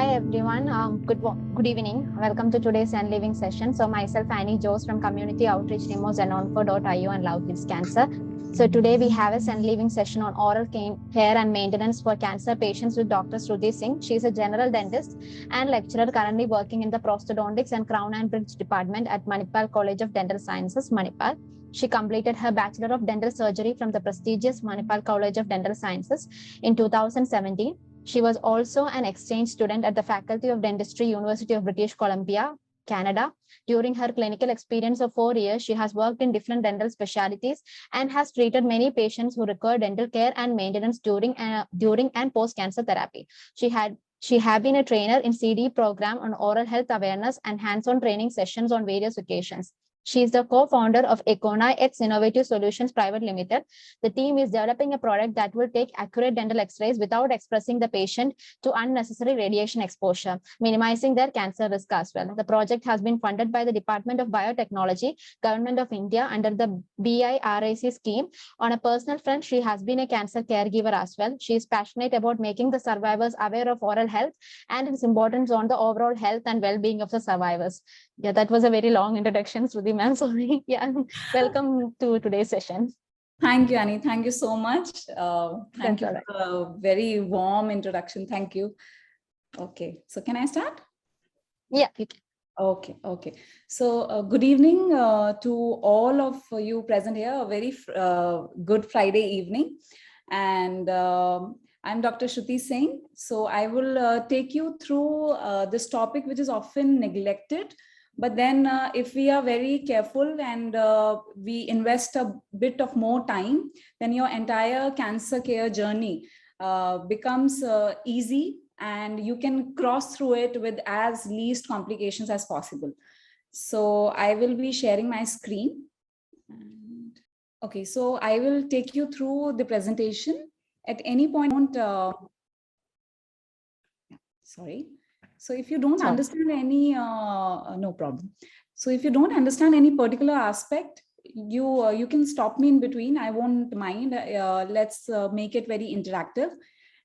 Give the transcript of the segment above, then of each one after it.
everyone. Good evening. Welcome to today's End Living session. So myself, Annie Jose from Community Outreach Nemo, Zenonco.io and Love Gives Cancer. So today we have a End Living session on oral care and maintenance for cancer patients with Dr. Shruti Singh. She is a general dentist and lecturer currently working in the prosthodontics and crown and bridge department at Manipal College of Dental Sciences, Manipal. She completed her Bachelor of Dental Surgery from the prestigious Manipal College of Dental Sciences in 2017. She was also an exchange student at the Faculty of Dentistry, University of British Columbia, Canada. During her clinical experience of 4 years, she has worked in different dental specialties and has treated many patients who require dental care and maintenance during and post-cancer therapy. She had been a trainer in CD program on oral health awareness and hands-on training sessions on various occasions. She is the co-founder of Econa X Innovative Solutions Private Limited. The team is developing a product that will take accurate dental x-rays without exposing the patient to unnecessary radiation exposure, minimizing their cancer risk as well. The project has been funded by the Department of Biotechnology, Government of India under the BIRAC scheme. On a personal front, she has been a cancer caregiver as well. She is passionate about making the survivors aware of oral health and its importance on the overall health and well-being of the survivors. Yeah, that was a very long introduction, Shruti ma'am. Sorry. Yeah, welcome to today's session. Thank you, Annie. Thank you so much. Thank you for a very warm introduction. Thank you. Okay, so can I start? Yeah, you can. Okay. So good evening to all of you present here. A very good Friday evening. And I'm Dr. Shruti Singh. So I will take you through this topic, which is often neglected. But then if we are very careful and we invest a bit of more time, then your entire cancer care journey becomes easy and you can cross through it with as least complications as possible. So I will be sharing my screen. Okay, so I will take you through the presentation. At any point, sorry. So if you don't understand any, no problem. So if you don't understand any particular aspect, you can stop me in between. I won't mind. Let's make it very interactive.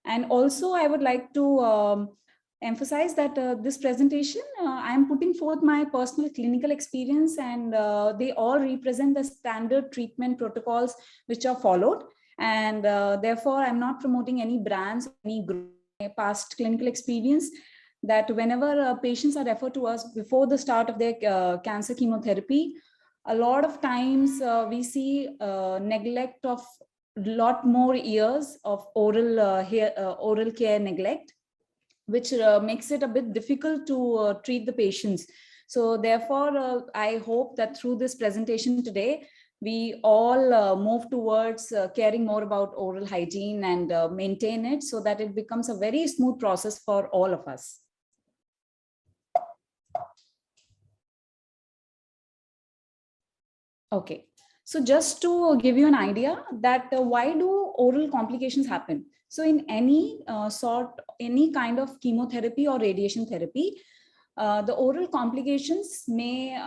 And also I would like to emphasize that this presentation, I'm putting forth my personal clinical experience and they all represent the standard treatment protocols which are followed. And therefore, I'm not promoting any brands, any past clinical experience. That whenever patients are referred to us before the start of their cancer chemotherapy, a lot of times we see neglect of a lot more years of oral care neglect, which makes it a bit difficult to treat the patients. So therefore, I hope that through this presentation today, we all move towards caring more about oral hygiene and maintain it so that it becomes a very smooth process for all of us. Okay, so just to give you an idea that why do oral complications happen? So in any any kind of chemotherapy or radiation therapy, the oral complications may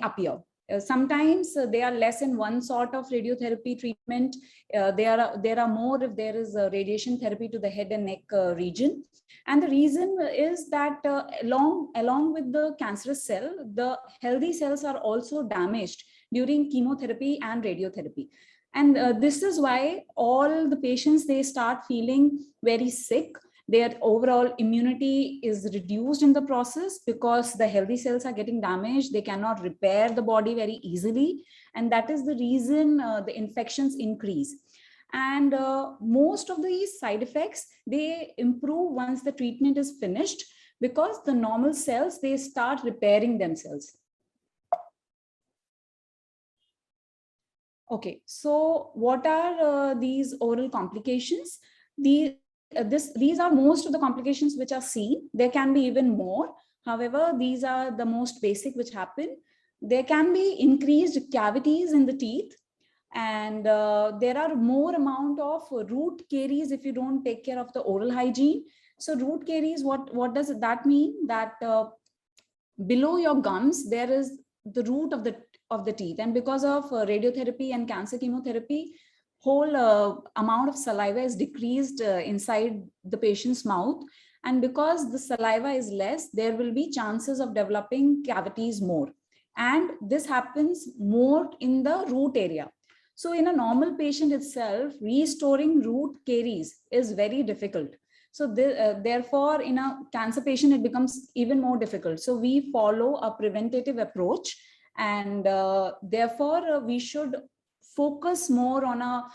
appear. Sometimes they are less in one sort of radiotherapy treatment. There are more if there is radiation therapy to the head and neck region. And the reason is that along with the cancerous cell, the healthy cells are also damaged during chemotherapy and radiotherapy. And this is why all the patients, they start feeling very sick. Their overall immunity is reduced in the process because the healthy cells are getting damaged. They cannot repair the body very easily. And that is the reason the infections increase. And most of these side effects, they improve once the treatment is finished because the normal cells, they start repairing themselves. Okay, so what are these oral complications? These are most of the complications which are seen. There can be even more. However, these are the most basic which happen. There can be increased cavities in the teeth, and there are more amount of root caries if you don't take care of the oral hygiene. So root caries, what does that mean? That below your gums, there is the root of the teeth, and because of radiotherapy and cancer chemotherapy, whole amount of saliva is decreased inside the patient's mouth, And because the saliva is less, there will be chances of developing cavities more. And this happens more in the root area. So in a normal patient itself, restoring root caries is very difficult. So therefore, in a cancer patient, it becomes even more difficult. So we follow a preventative approach, and therefore we should focus more on a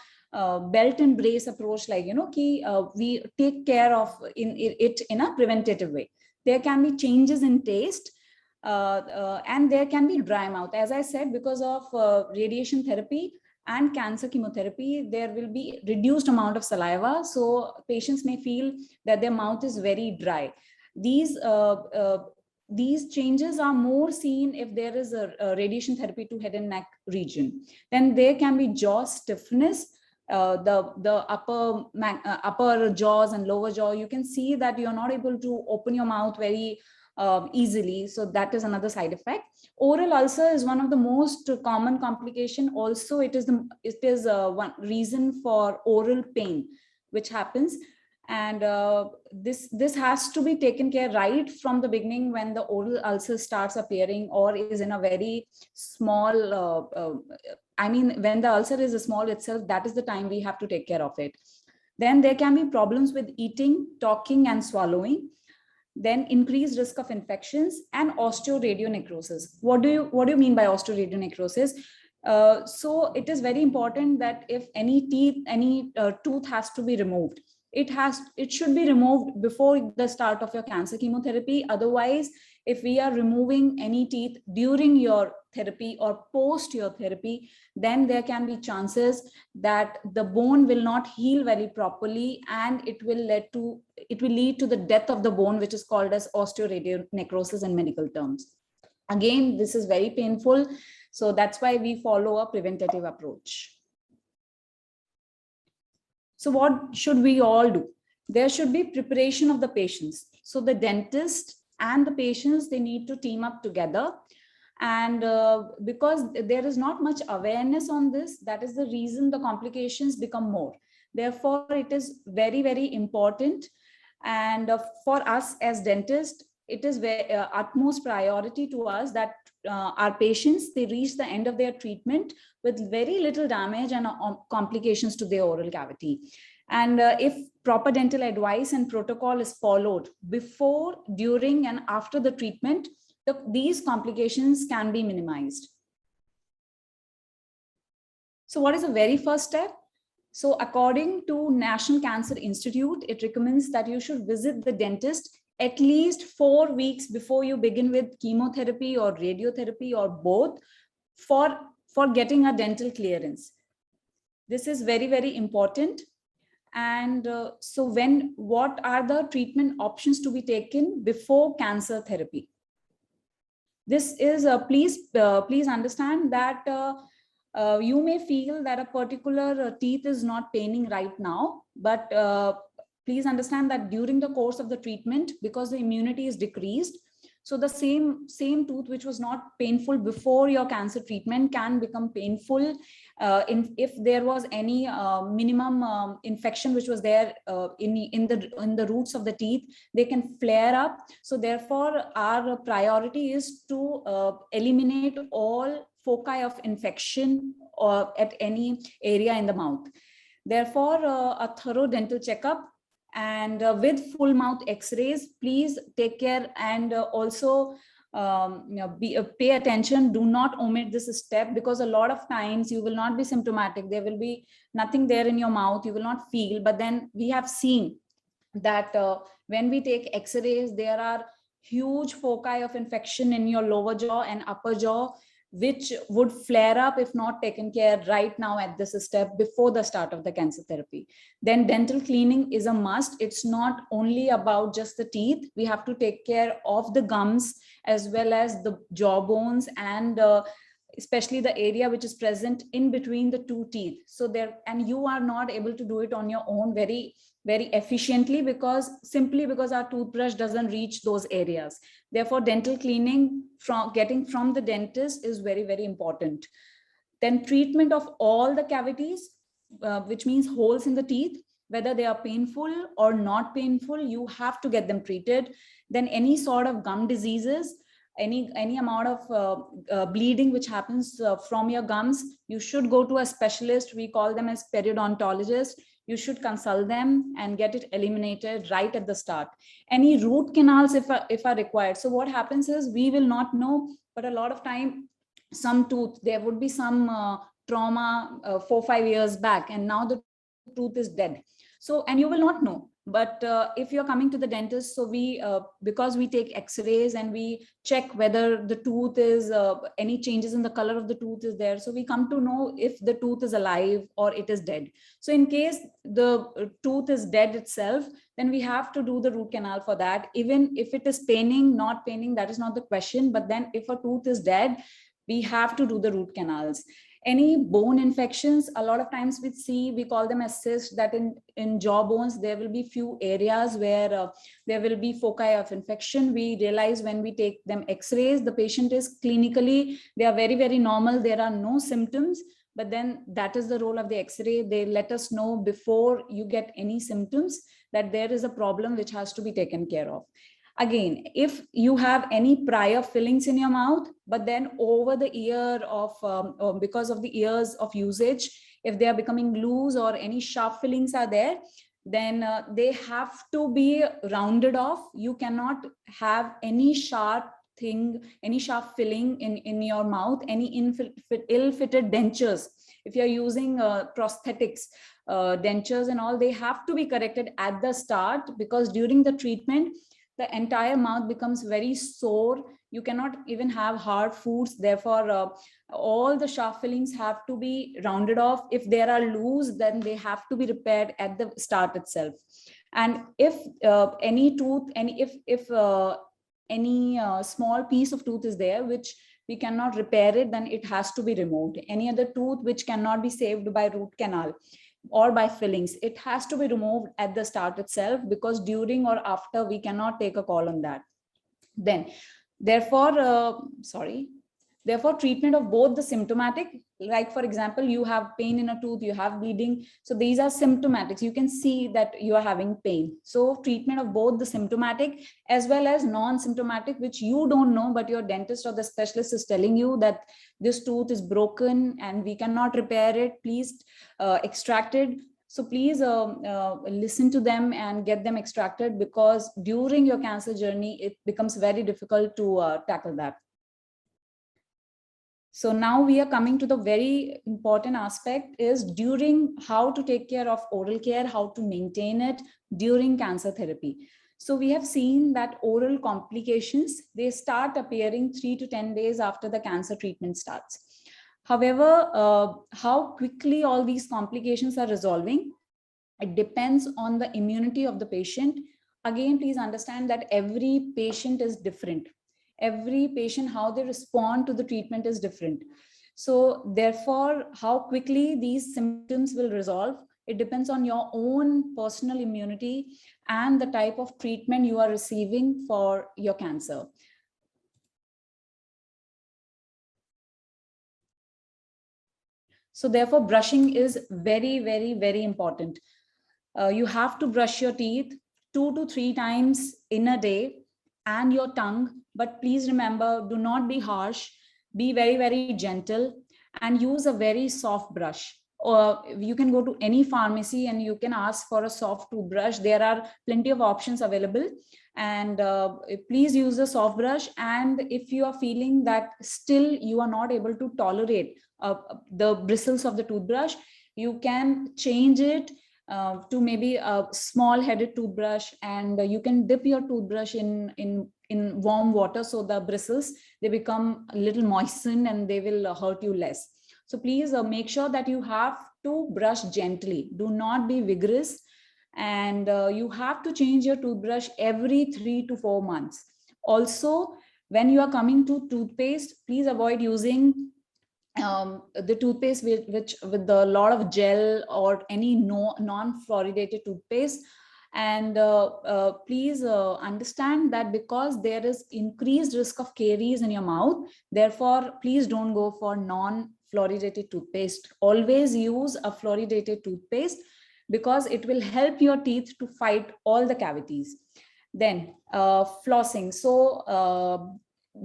belt and brace approach, like, we take care of it in a preventative way. There can be changes in taste, and there can be dry mouth. As I said, because of radiation therapy and cancer chemotherapy, there will be reduced amount of saliva. So patients may feel that their mouth is very dry. These changes are more seen if there is a radiation therapy to head and neck region. Then there can be jaw stiffness, the upper jaws and lower jaw. You can see that you're not able to open your mouth very easily. So that is another side effect. Oral ulcer is one of the most common complication. Also, it is one reason for oral pain, which happens. And this has to be taken care right from the beginning when the oral ulcer starts appearing or is in a very small, when the ulcer is small itself, that is the time we have to take care of it. Then there can be problems with eating, talking, and swallowing. Then increased risk of infections and osteoradionecrosis. What do you mean by osteoradionecrosis? So it is very important that if any tooth has to be removed, it should be removed before the start of your cancer chemotherapy. Otherwise, if we are removing any teeth during your therapy or post your therapy, then there can be chances that the bone will not heal very properly, and it will lead to the death of the bone, which is called as osteoradionecrosis in medical terms. Again, this is very painful. So that's why we follow a preventative approach. So what should we all do? There should be preparation of the patients. So the dentist and the patients, they need to team up together. And because there is not much awareness on this, that is the reason the complications become more. Therefore, it is very, very important. And for us as dentists, it is utmost priority to us that our patients, they reach the end of their treatment with very little damage and complications to their oral cavity. And if proper dental advice and protocol is followed before, during, and after the treatment, these complications can be minimized. So what is the very first step? So according to National Cancer Institute, it recommends that you should visit the dentist at least 4 weeks before you begin with chemotherapy or radiotherapy or both for getting a dental clearance. This is very, very important. And so what are the treatment options to be taken before cancer therapy? This is, please understand that you may feel that a particular teeth is not paining right now, but please understand that during the course of the treatment, because the immunity is decreased, so the same tooth which was not painful before your cancer treatment can become painful if there was any minimum infection which was there in the roots of the teeth. They can flare up. So therefore, our priority is to eliminate all foci of infection or at any area in the mouth. Therefore, a thorough dental checkup and with full mouth x-rays, please take care, and also pay attention. Do not omit this step, because a lot of times you will not be symptomatic. There will be nothing there in your mouth. You will not feel. But then we have seen that when we take x-rays, there are huge foci of infection in your lower jaw and upper jaw, which would flare up if not taken care right now at this step before the start of the cancer therapy. Then dental cleaning is a must. It's not only about just the teeth. We have to take care of the gums as well as the jaw bones, and especially the area which is present in between the two teeth. So and you are not able to do it on your own very, very efficiently, simply because our toothbrush doesn't reach those areas. Therefore, dental cleaning getting from the dentist is very, very important. Then treatment of all the cavities, which means holes in the teeth. whether they are painful or not painful, you have to get them treated. Then any sort of gum diseases, any amount of bleeding which happens from your gums, you should go to a specialist. We call them as periodontologists. You should consult them and get it eliminated right at the start. Any root canals if are required. So what happens is, we will not know, but a lot of time some tooth, there would be some trauma 4-5 years back, and now the tooth is dead. So, and you will not know. But if you're coming to the dentist, so we because we take x-rays and we check whether the tooth is any changes in the color of the tooth is there, so we come to know if the tooth is alive or it is dead. So in case the tooth is dead itself, then we have to do the root canal for that. Even if it is paining, not paining, that is not the question. But then if a tooth is dead, we have to do the root canals. Any bone infections, a lot of times we call them as cysts, that in jaw bones, there will be few areas where there will be foci of infection. We realize when we take them x-rays, the patient is clinically, they are very, very normal. There are no symptoms, but then that is the role of the x-ray. They let us know before you get any symptoms that there is a problem which has to be taken care of. Again, if you have any prior fillings in your mouth, but then over the year of because of the years of usage, if they are becoming loose or any sharp fillings are there, then they have to be rounded off. You cannot have any sharp thing, any sharp filling in your mouth, any ill-fitted dentures. If you're using prosthetics, dentures and all, they have to be corrected at the start, because during the treatment, the entire mouth becomes very sore. You cannot even have hard foods. Therefore, all the sharp fillings have to be rounded off. If they are loose, then they have to be repaired at the start itself. And if any tooth, any small piece of tooth is there which we cannot repair it, then it has to be removed. Any other tooth which cannot be saved by root canal or by fillings, it has to be removed at the start itself, because during or after we cannot take a call on that. Then therefore treatment of both the symptomatic, like for example, you have pain in a tooth, you have bleeding, so these are symptomatics. You can see that you are having pain. So treatment of both the symptomatic as well as non-symptomatic, which you don't know, but your dentist or the specialist is telling you that this tooth is broken and we cannot repair it, please extract it. So please listen to them and get them extracted, because during your cancer journey, it becomes very difficult to tackle that. So now we are coming to the very important aspect, is during how to take care of oral care, how to maintain it during cancer therapy. So we have seen that oral complications, they start appearing 3 to 10 days after the cancer treatment starts. However, how quickly all these complications are resolving, it depends on the immunity of the patient. Again, please understand that every patient is different. Every patient, how they respond to the treatment is different. So therefore, how quickly these symptoms will resolve, it depends on your own personal immunity and the type of treatment you are receiving for your cancer. So therefore, brushing is very, very, very important. You have to brush your teeth 2 to 3 times in a day, and your tongue. But please remember, do not be harsh, be very, very gentle, and use a very soft brush. Or you can go to any pharmacy and you can ask for a soft toothbrush. There are plenty of options available, and please use a soft brush. And if you are feeling that still you are not able to tolerate the bristles of the toothbrush, you can change it to maybe a small headed toothbrush, and you can dip your toothbrush in warm water, so the bristles, they become a little moistened and they will hurt you less. So please make sure that you have to brush gently, do not be vigorous, and you have to change your toothbrush every 3 to 4 months. Also, when you are coming to toothpaste, please avoid using the toothpaste with a lot of gel or any non-fluoridated toothpaste. And please understand that because there is increased risk of caries in your mouth, therefore please don't go for non-fluoridated toothpaste. Always use a fluoridated toothpaste. because it will help your teeth to fight all the cavities. Then flossing. So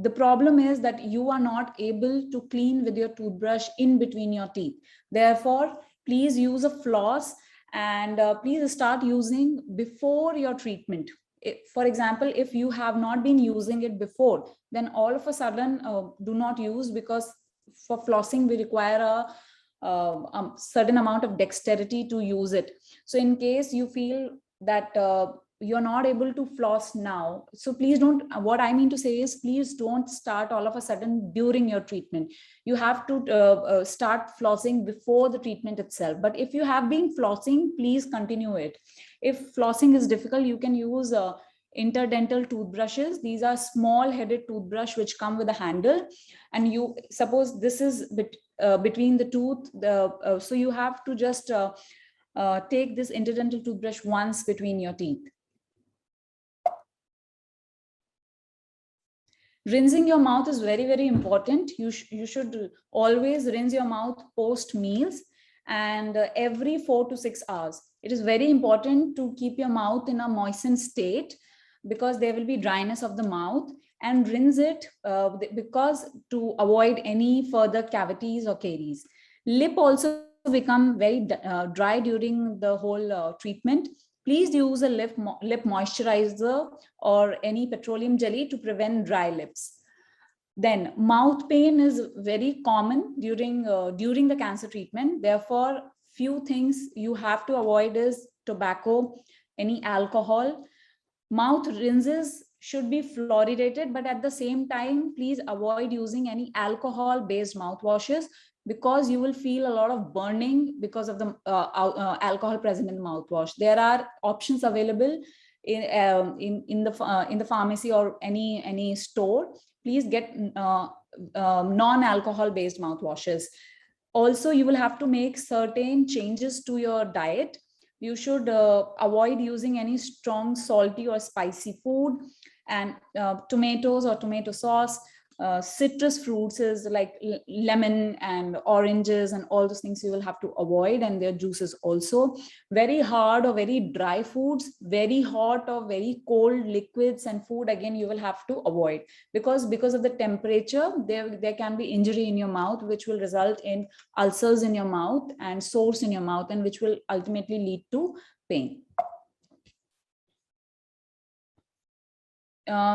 the problem is that you are not able to clean with your toothbrush in between your teeth. Therefore, please use a floss, and please start using before your treatment. For example, if you have not been using it before, then all of a sudden do not use, because for flossing we require a certain amount of dexterity to use it. So in case you feel that you're not able to floss now, so please don't, what I mean to say is, please don't start all of a sudden during your treatment. You have to start flossing before the treatment itself. But if you have been flossing, please continue it. If flossing is difficult, you can use interdental toothbrushes. These are small headed toothbrush which come with a handle, and you suppose this is between the tooth, so you have to just take this interdental toothbrush once between your teeth. Rinsing your mouth is very, very important. You should always rinse your mouth post meals, and every 4 to 6 hours. It is very important to keep your mouth in a moistened state, because there will be dryness of the mouth, and rinse it because to avoid any further cavities or caries. Lip also become very dry during the whole treatment. Please use a lip moisturizer or any petroleum jelly to prevent dry lips. Then mouth pain is very common during the cancer treatment. Therefore, few things you have to avoid is tobacco, any alcohol. Mouth rinses should be fluoridated, but at the same time, please avoid using any alcohol-based mouthwashes, because you will feel a lot of burning because of the alcohol present in the mouthwash. There are options available in the pharmacy or any store. Please get non-alcohol based mouthwashes. Also, you will have to make certain changes to your diet. You should avoid using any strong salty or spicy food, and tomatoes or tomato sauce. Citrus fruits is like lemon and oranges and all those things you will have to avoid, and their juices also. Very hard or very dry foods, very hot or very cold liquids and food, again you will have to avoid, because of the temperature there can be injury in your mouth, which will result in ulcers in your mouth and sores in your mouth, and which will ultimately lead to pain.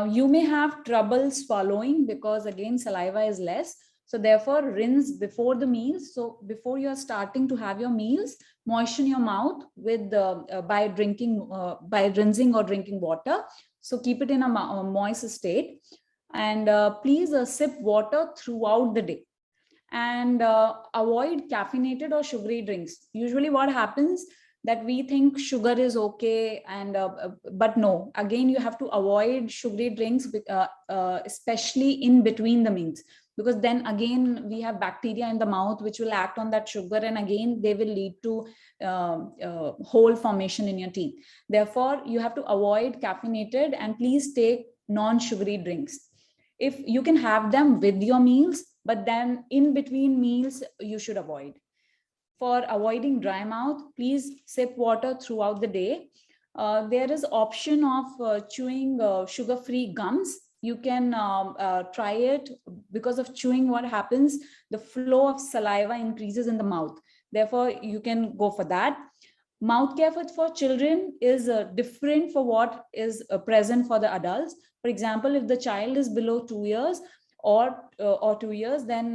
You may have trouble swallowing because again saliva is less, so therefore rinse before the meals. So before you are starting to have your meals, moisten your mouth with by rinsing or drinking water. So keep it in a moist state, and please sip water throughout the day, and avoid caffeinated or sugary drinks. Usually what happens, that we think sugar is okay, and but no, again you have to avoid sugary drinks, especially in between the meals, because then again we have bacteria in the mouth which will act on that sugar, and again they will lead to hole formation in your teeth. Therefore you have to avoid caffeinated, and please take non-sugary drinks. If you can have them with your meals, but then in between meals you should avoid. For avoiding dry mouth, please sip water throughout the day. There is option of chewing sugar-free gums. You can try it. Because of chewing, what happens? The flow of saliva increases in the mouth. Therefore, you can go for that. Mouth care for children is different for what is present for the adults. For example, if the child is below 2 years, or 2 years, then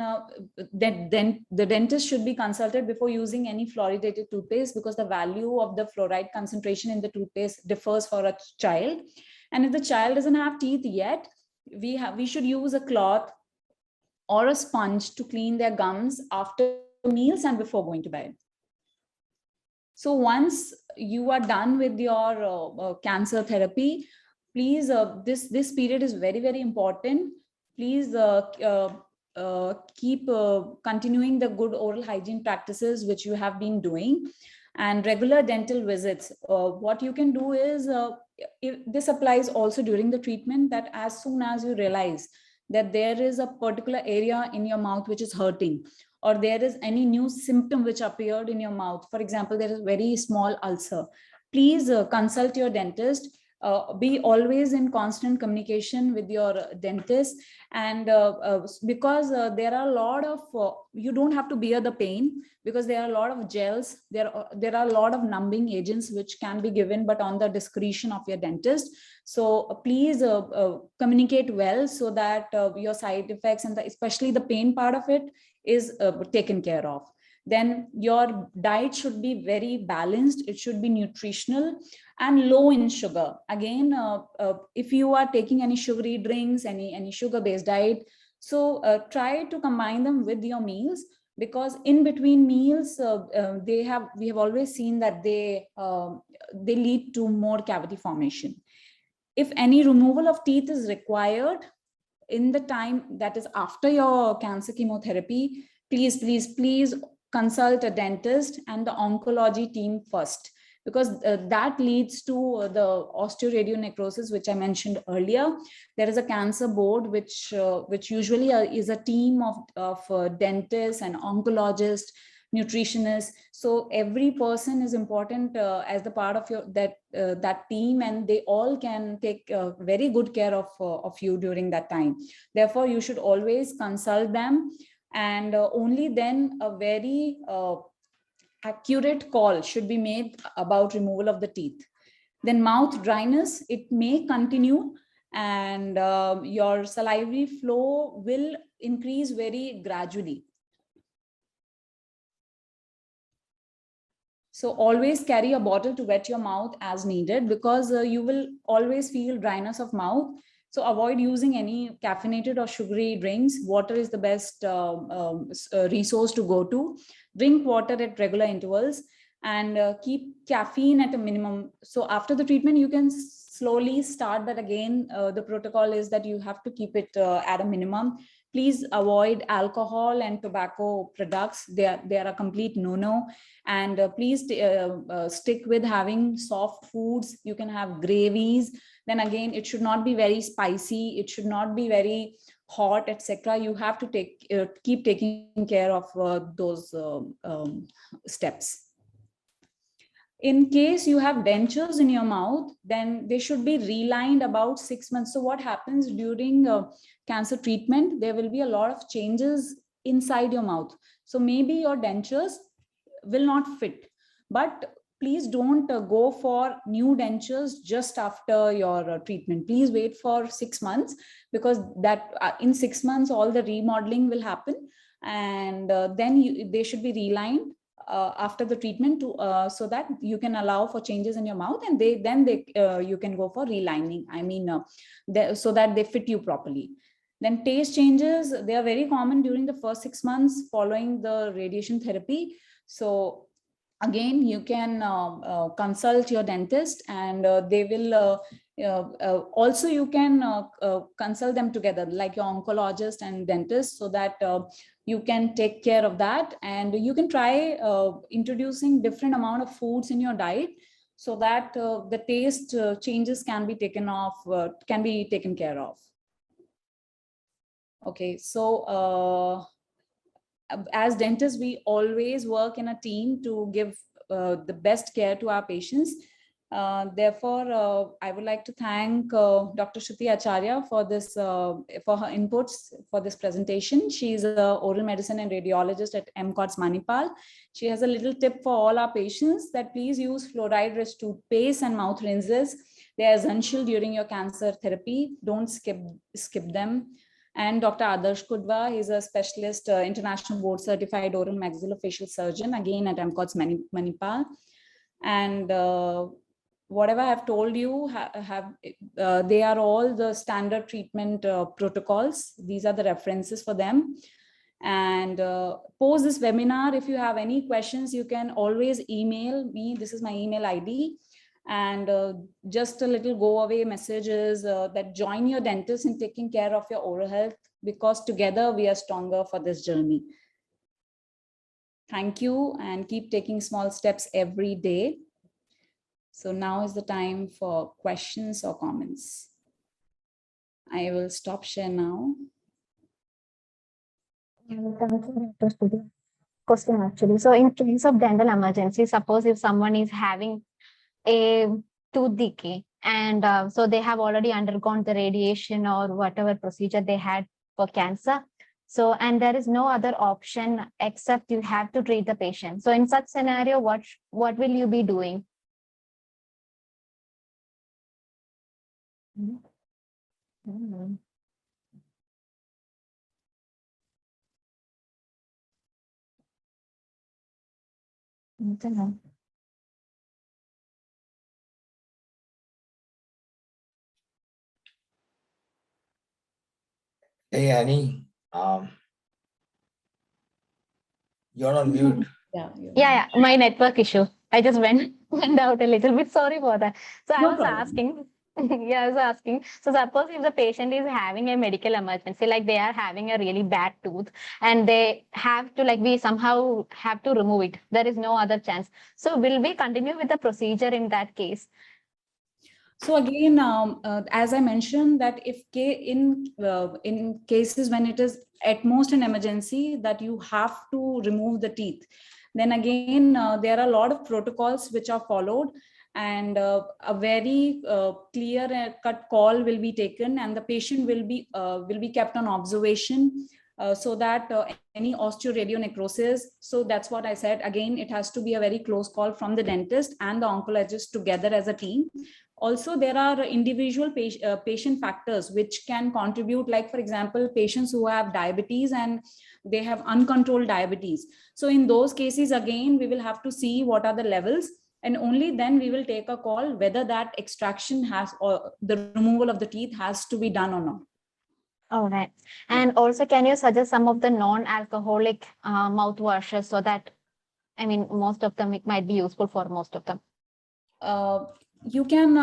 the dentist should be consulted before using any fluoridated toothpaste, because the value of the fluoride concentration in the toothpaste differs for a child. And if the child doesn't have teeth yet, we should use a cloth or a sponge to clean their gums after meals and before going to bed. So once you are done with your cancer therapy, please, this period is very, very important. Please keep continuing the good oral hygiene practices which you have been doing, and regular dental visits. What you can do is, this applies also during the treatment, that as soon as you realize that there is a particular area in your mouth which is hurting, or there is any new symptom which appeared in your mouth, for example, there is very small ulcer, please consult your dentist. Be always in constant communication with your dentist, and because there are a lot of you don't have to bear the pain, because there are a lot of gels, there are a lot of numbing agents which can be given, but on the discretion of your dentist. So please communicate well, so that your side effects and especially the pain part of it is taken care of. Then your diet should be very balanced, it should be nutritional and low in sugar. Again, if you are taking any sugary drinks, any sugar based diet, so try to combine them with your meals, because in between meals we have always seen that they lead to more cavity formation. If any removal of teeth is required in the time that is after your cancer chemotherapy, please consult a dentist and the oncology team first, because that leads to the osteoradionecrosis, which I mentioned earlier. There is a cancer board which usually is a team of dentists and oncologists, nutritionists. So every person is important as the part of your that team, and they all can take very good care of you during that time. Therefore, you should always consult them, and only then a very accurate call should be made about removal of the teeth. Then mouth dryness, it may continue, and your salivary flow will increase very gradually. So always carry a bottle to wet your mouth as needed, because you will always feel dryness of mouth. So avoid using any caffeinated or sugary drinks. Water is the best resource to go to. Drink water at regular intervals, and keep caffeine at a minimum. So after the treatment, you can slowly start, but again, the protocol is that you have to keep it at a minimum. Please avoid alcohol and tobacco products. They are a complete no-no. And please stick with having soft foods. You can have gravies. Then again, it should not be very spicy. It should not be very hot, etc. You have to keep taking care of those steps. In case you have dentures in your mouth, then they should be relined about 6 months. So what happens during cancer treatment, there will be a lot of changes inside your mouth. So maybe your dentures will not fit, but please don't go for new dentures just after your treatment. Please wait for 6 months, because that in 6 months, all the remodeling will happen, and then they should be relined after the treatment so that you can allow for changes in your mouth, and you can go for relining. I mean, so that they fit you properly. Then taste changes, they are very common during the first 6 months following the radiation therapy. So again, you can consult your dentist, and they will also you can consult them together, like your oncologist and dentist, so that you can take care of that. And you can try introducing different amount of foods in your diet, so that the taste changes can be taken care of. Okay, so as dentists, we always work in a team to give the best care to our patients. Therefore, I would like to thank Dr. Shruti Acharya for her inputs for this presentation. She is an oral medicine and radiologist at MCOTS Manipal. She has a little tip for all our patients, that please use fluoride-rich toothpaste and mouth rinses. They are essential during your cancer therapy. Don't skip them. And Dr. Adarsh Kudwa, he's a specialist, international board certified oral maxillofacial surgeon, again at MCOTS Manipal. And whatever I have told you, they are all the standard treatment protocols. These are the references for them. And post this webinar, if you have any questions, you can always email me. This is my email ID. And just a little go away messages that join your dentist in taking care of your oral health, because together we are stronger for this journey. Thank you, and keep taking small steps every day. So now is the time for questions or comments. I will stop share now. Thank you, Dr. Studio. Question actually. So in case of dental emergency, suppose if someone is having a tooth decay and so they have already undergone the radiation or whatever procedure they had for cancer. So, and there is no other option except you have to treat the patient. So in such scenario, what will you be doing? Mhm. Mhm. Hey Annie, you're on mute. Yeah, Yeah, my network issue. I just went out a little bit. Sorry for that. So I no was problem. asking. Yeah, I was asking. So suppose if the patient is having a medical emergency, like they are having a really bad tooth, and they have to we somehow have to remove it. There is no other chance. So will we continue with the procedure in that case? So again, as I mentioned, that if in cases when it is at most an emergency that you have to remove the teeth, then again there are a lot of protocols which are followed, and a very clear cut call will be taken, and the patient will be kept on observation. So that any osteoradionecrosis, so that's what I said. Again, it has to be a very close call from the dentist and the oncologist together as a team. Also, there are individual patient factors which can contribute, like for example, patients who have diabetes and they have uncontrolled diabetes. So in those cases, again, we will have to see what are the levels, and only then we will take a call whether that extraction has, or the removal of the teeth has to be done or not. All right. And also, can you suggest some of the non-alcoholic mouthwashes so that, I mean, most of them, it might be useful for most of them. You can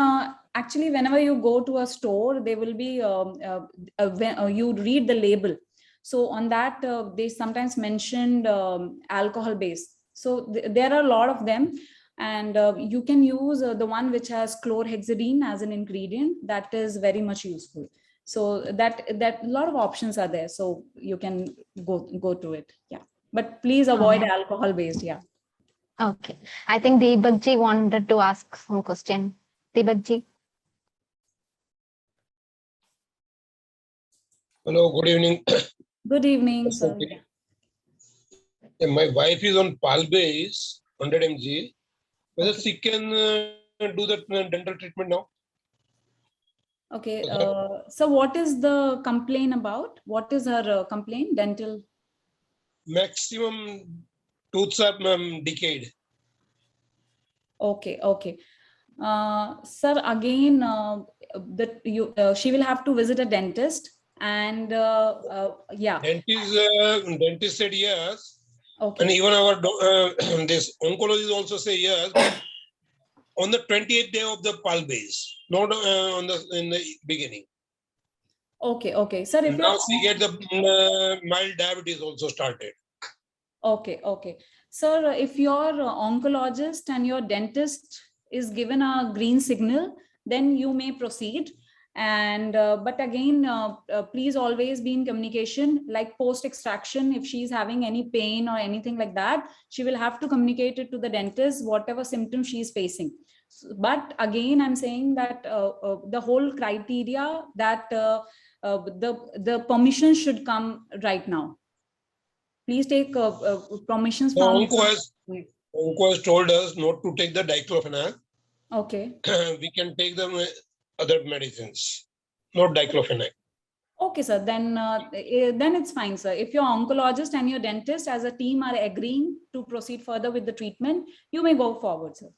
actually, whenever you go to a store, they will be you read the label. So on that, they sometimes mentioned alcohol base. So there are a lot of them, and you can use the one which has chlorhexidine as an ingredient. That is very much useful. So that a lot of options are there. So you can go to it. Yeah, but please avoid alcohol based. Yeah. Okay. I think Deepakji wanted to ask some question. Deepakji. Hello, good evening. Good evening, Yes, sir. okay. My wife is on Palbase 100 mg. Whether Okay. she can do the dental treatment now? Okay. Okay. So what is the complaint about? What is her complaint? Dental? Maximum tooths are decayed. Okay. Okay. Sir, again, she will have to visit a dentist, and yeah. Dentist said yes, and Okay. even our this oncologist also say yes, but on the 28th day of the Palbase, not in the beginning. Okay. Okay. Sir, if Now you're she get the mild diabetes also started. okay. Okay. Sir, if your oncologist and your dentist is given a green signal, then you may proceed. And but again, please always be in communication. Like post extraction, if she's having any pain or anything like that, she will have to communicate it to the dentist whatever symptom she's facing. But again, I'm saying that the whole criteria that the permission should come right now. Please take permissions The from. onco has told us not to take the diclofenac. Okay. We can take the other medicines, not diclofenac. Okay, sir. Then it's fine, sir. If your oncologist and your dentist as a team are agreeing to proceed further with the treatment, you may go forward, sir.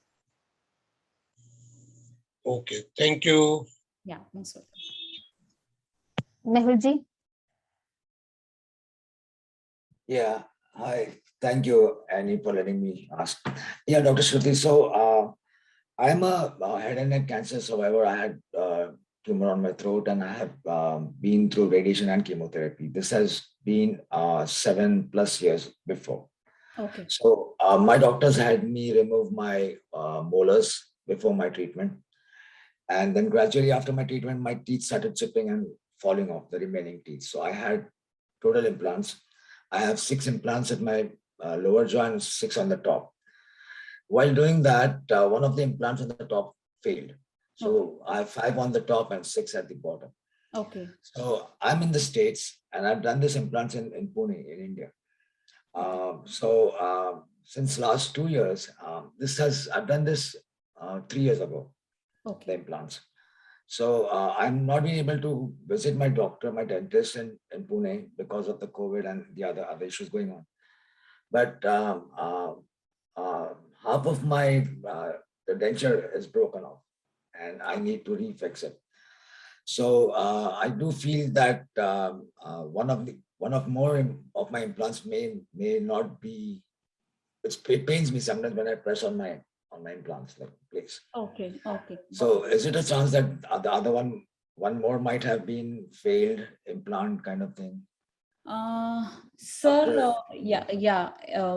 Okay, thank you. Yeah, most welcome. Mehulji. Yeah, hi. Thank you, Annie, for letting me ask. Yeah, Dr. Shruti. So I'm a head and neck cancer survivor. I had tumor on my throat, and I have been through radiation and chemotherapy. This has been 7+ years before. Okay. So my doctors had me remove my molars before my treatment. And then gradually after my treatment, my teeth started chipping and falling off, the remaining teeth. So I had total implants. I have 6 implants at my lower jaw and 6 on the top. While doing that, one of the implants on the top failed. So I have 5 on the top and 6 at the bottom. Okay. So I'm in the States and I've done this implants in Pune, in India. Since last 2 years, I've done this 3 years ago, the Okay. implants. So I'm not being able to visit my doctor, my dentist in Pune because of the COVID and the other issues going on. But half of my the denture is broken off and I need to refix it. So I do feel that one of more of my implants may not be. It pains me sometimes when I press on my implants like place. Okay. Okay. So is it a chance that the other one more might have been failed implant kind of thing? Sir, yeah.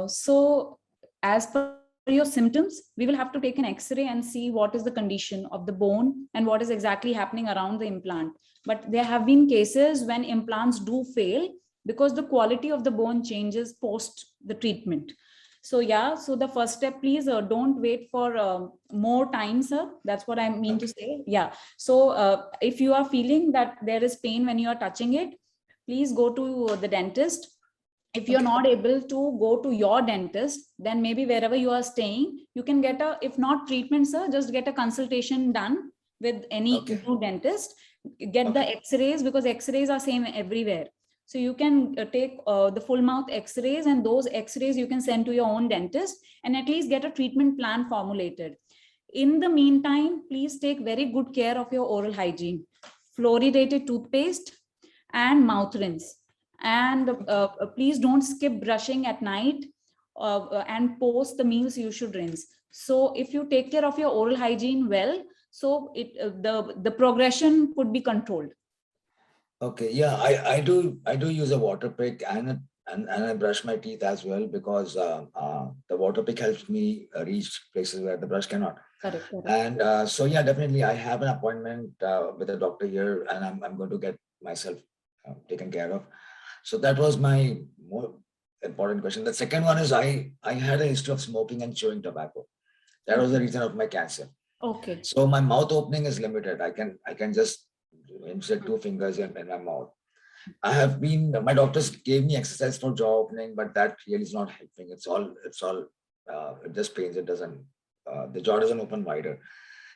So as per your symptoms, we will have to take an X-ray and see what is the condition of the bone and what is exactly happening around the implant. But there have been cases when implants do fail because the quality of the bone changes post the treatment. So yeah, so the first step, please don't wait for more time, sir. That's what I mean to say. Yeah. So if you are feeling that there is pain when you are touching it, please go to the dentist. If you're not able to go to your dentist, then maybe wherever you are staying, you can get if not treatment, sir, just get a consultation done with any new dentist. Get the X-rays, because X-rays are same everywhere. So you can take the full mouth X-rays, and those X-rays you can send to your own dentist and at least get a treatment plan formulated. In the meantime, please take very good care of your oral hygiene. Fluoridated toothpaste and mouth rinse. And please don't skip brushing at night, and post the meals you should rinse. So if you take care of your oral hygiene well, so the progression could be controlled. Okay, yeah, I do use a water pick and I brush my teeth as well, because the water pick helps me reach places where the brush cannot. Correct. And so yeah, definitely I have an appointment with a doctor here, and I'm going to get myself taken care of. So that was my more important question. The second one is I had a history of smoking and chewing tobacco. That was the reason of my cancer. Okay. So my mouth opening is limited. I can just insert 2 fingers in my mouth. My doctors gave me exercise for jaw opening, but that really is not helping. It just pains. It doesn't, the jaw doesn't open wider.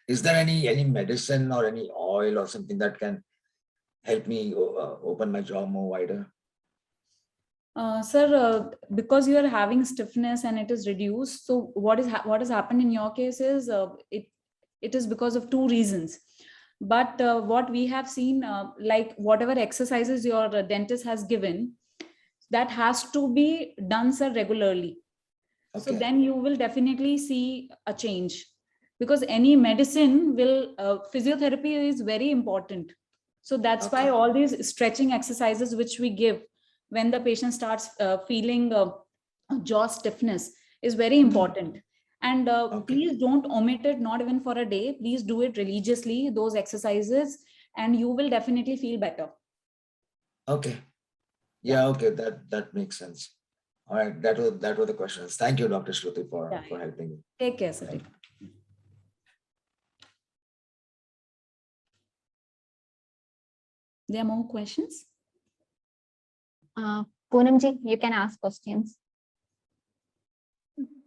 Is there any medicine or any oil or something that can help me open my jaw more wider? Sir, because you are having stiffness and it is reduced, so what has happened in your case is it is because of 2 reasons. But what we have seen, like whatever exercises your dentist has given, that has to be done, sir, regularly. Okay. So then you will definitely see a change, because any medicine will, physiotherapy is very important. So that's why all these stretching exercises which we give when the patient starts feeling jaw stiffness is very important. And please don't omit it, not even for a day. Please do it religiously, those exercises, and you will definitely feel better. Okay. Yeah, okay, that makes sense. All right, that were the questions. Thank you, Dr. Shruti, for helping me. Take care, sir. There are more questions? Poonamji, you can ask questions.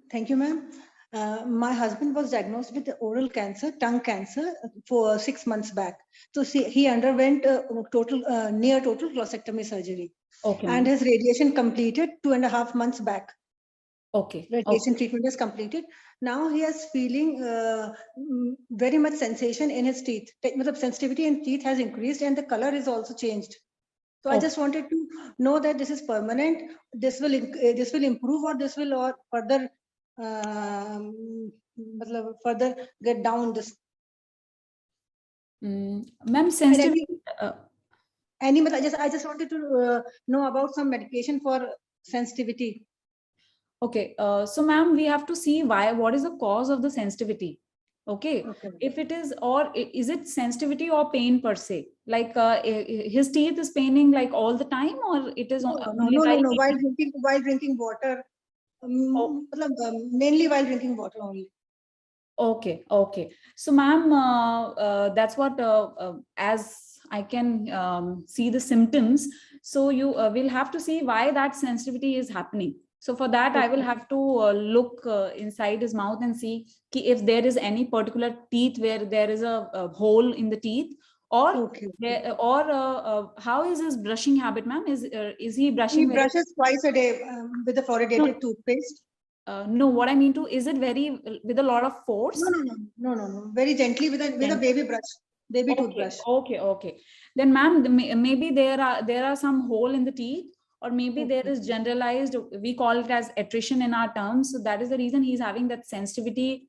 Thank you, ma'am. My husband was diagnosed with oral cancer, tongue cancer, for 6 months back. So he underwent near total glossectomy surgery. Okay. And his radiation completed 2.5 months back. Okay. Radiation treatment is completed. Now he is feeling very much sensation in his teeth. The sensitivity in teeth has increased and the color is also changed. So I just wanted to know that this is permanent. This will improve, or this will further further get down this. Ma'am, sensitivity. I just wanted to know about some medication for sensitivity. Okay, so ma'am, we have to see what is the cause of the sensitivity. Okay. Okay. If it is, or is it sensitivity or pain per se? Like his teeth is paining like all the time, or it is No, only no, no, while no. eating? While drinking water, Oh. mainly while drinking water only. Okay, okay. So, ma'am, that's what, as I can see the symptoms. So you will have to see why that sensitivity is happening. So for that, I will have to look inside his mouth and see if there is any particular teeth where there is a hole in the teeth, or Okay. how is his brushing habit, ma'am? Is he He brushing very? brushes twice a day with a fluoridated toothpaste. No, what I mean to, is it very with a lot of force? No. Very gently with a baby brush, baby toothbrush. Okay. Then, ma'am, maybe there are some hole in the teeth, or maybe there is generalized. We call it as attrition in our terms. So that is the reason he's having that sensitivity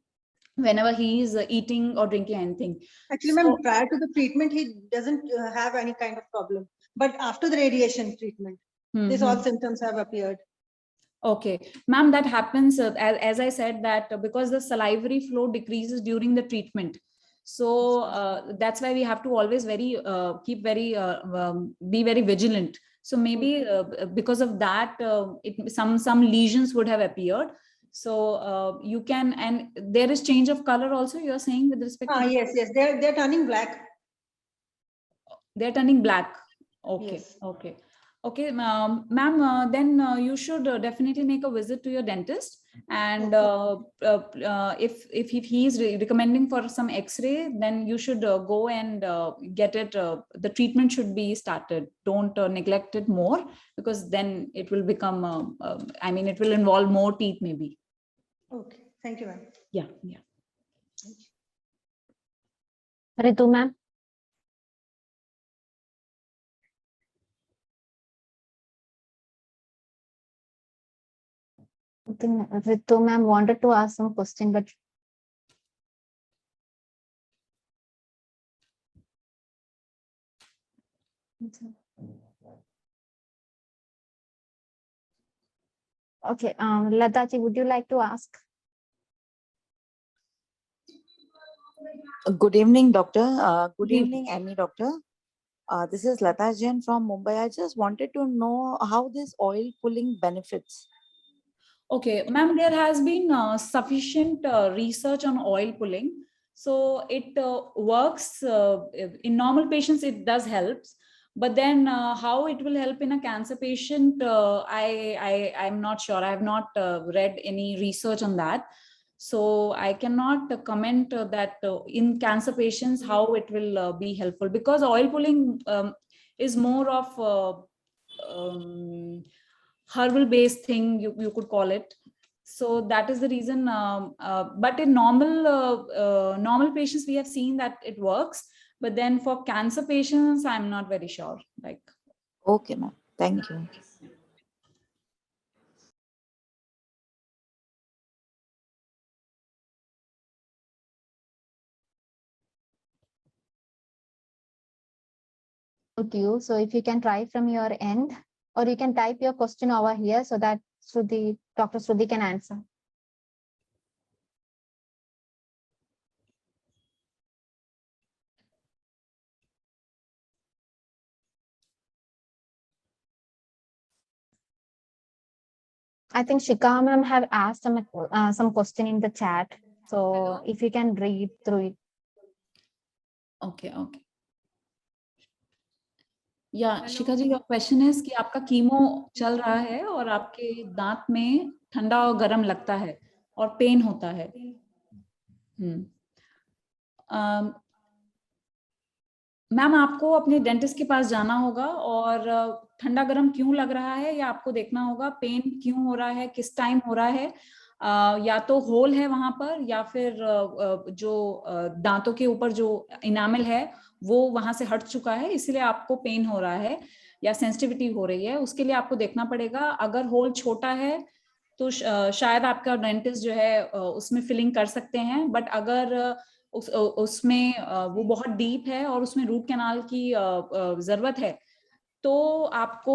whenever he is eating or drinking anything. Actually, ma'am, prior to the treatment, he doesn't have any kind of problem. But after the radiation treatment, these all symptoms have appeared. Okay, ma'am, that happens as I said, that because the salivary flow decreases during the treatment. So that's why we have to always be very vigilant. So maybe because of that, some lesions would have appeared. So you can, and there is change of color also, you are saying, with respect to? Yes, they're turning black. They're turning black. Okay, Yes. Okay, ma'am, then you should definitely make a visit to your dentist, and if he is recommending for some X-ray, then you should go and get it. The treatment should be started. Don't neglect it more, because then it will become. It will involve more teeth, maybe. Okay, thank you, ma'am. Yeah. Ritu ma'am. I think Ritu ma'am wanted to ask some question, but okay. Lataji, would you like to ask? Good evening, doctor. Good evening, Annie doctor. This is Lata Jain from Mumbai. I just wanted to know how this oil pulling benefits. Okay, ma'am, there has been sufficient research on oil pulling. So it works in normal patients, it does help. But then how it will help in a cancer patient, I'm not sure. I have not read any research on that. So I cannot comment that in cancer patients, how it will be helpful, because oil pulling is more of herbal based thing, you could call it. So that is the reason, but in normal patients, we have seen that it works. But then for cancer patients, I'm not very sure. Okay, ma'am. Thank you. To you. So if you can try from your end, or you can type your question over here so that Dr. Shruti can answer. I think Shika ma'am have asked some question in the chat. So if you can read through it. Okay. Yeah, Shikha ji, your question is कि आपका chemo चल रहा है और आपके दांत में ठंडा और गर्म लगता है और पेन होता है. मैम, आपको अपने डेंटिस्ट के पास जाना होगा और ठंडा गर्म क्यों लग रहा है या आपको देखना होगा, पेन क्यों हो रहा है, किस टाइम हो रहा है, या तो होल है वहां पर, या फिर जो दांतों के ऊपर जो इनामल है वो वहां से हट चुका है, इसलिए आपको पेन हो रहा है या सेंसिटिविटी हो रही है. उसके लिए आपको देखना पड़ेगा. अगर होल छोटा है तो शायद आपका डेंटिस्ट जो है उसमें फिलिंग कर सकते हैं. बट अगर उसमें वो बहुत डीप है और उसमें रूट कैनाल की जरूरत है, तो आपको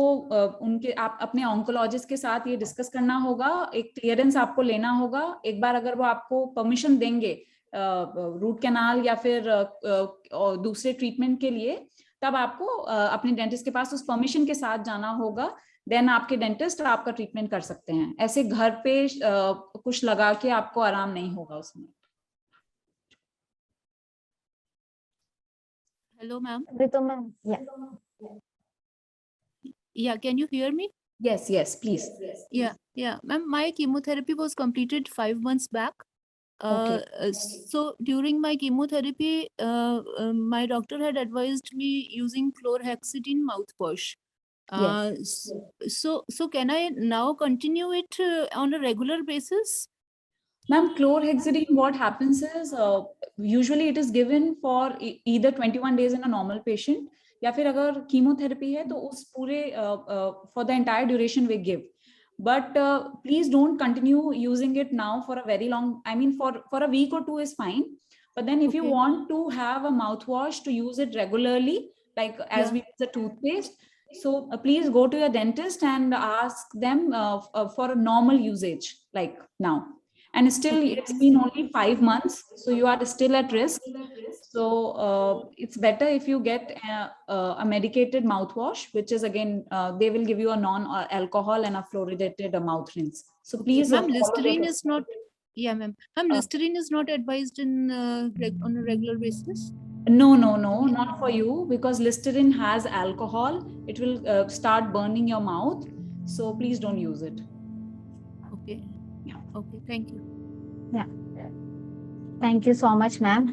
आप अपने ऑन्कोलॉजिस्ट के साथ ये डिस्कस करना होगा. एक क्लियरेंस आपको लेना होगा. एक बार अगर वो आपको परमिशन देंगे रूट कैनाल या फिर और दूसरे ट्रीटमेंट के लिए, तब आपको अपने डेंटिस्ट के पास उस परमिशन के साथ जाना होगा, देन आपके डेंटिस्ट आपका ट्रीटमेंट कर सकते हैं। ऐसे घर पे कुछ लगा के आपको आराम नहीं होगा उसमें। Hello, ma'am. Ritu ma'am, yeah. Yeah, can you hear me? Yes, please. Yeah, ma'am. My chemotherapy was completed 5 months back. Okay. So during my chemotherapy, my doctor had advised me using chlorhexidine mouthwash. So can I now continue it on a regular basis? Ma'am, chlorhexidine, what happens is usually it is given for either 21 days in a normal patient, या फिर अगर chemotherapy है तो उस पूरे for the entire duration we give. But please don't continue using it now for a very long, I mean for a week or 2 is fine. But then if you want to have a mouthwash to use it regularly, like as we use the toothpaste, so please go to your dentist and ask them for a normal usage like now. And still it's been only 5 months, so you are still at risk. So it's better if you get a medicated mouthwash, which is again, they will give you a non-alcohol and a fluoridated mouth rinse. So please. Ma'am, Listerine is not, ma'am. Ma'am, Listerine is not advised in on a regular basis? No, not for you, because Listerine has alcohol. It will start burning your mouth. So please don't use it. Okay. Okay, thank you. Yeah. Thank you so much, ma'am.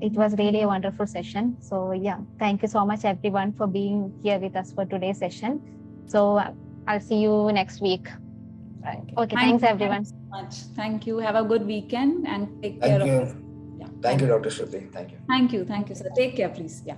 It was really a wonderful session. So yeah, thank you so much everyone for being here with us for today's session. So I'll see you next week. Right. Okay, thanks everyone. Thank you so much. Thank you. Have a good weekend and take care Thank you. of. Thank you, Dr. Shruti. Thank you. Thank you, sir. Take care, please. Yeah.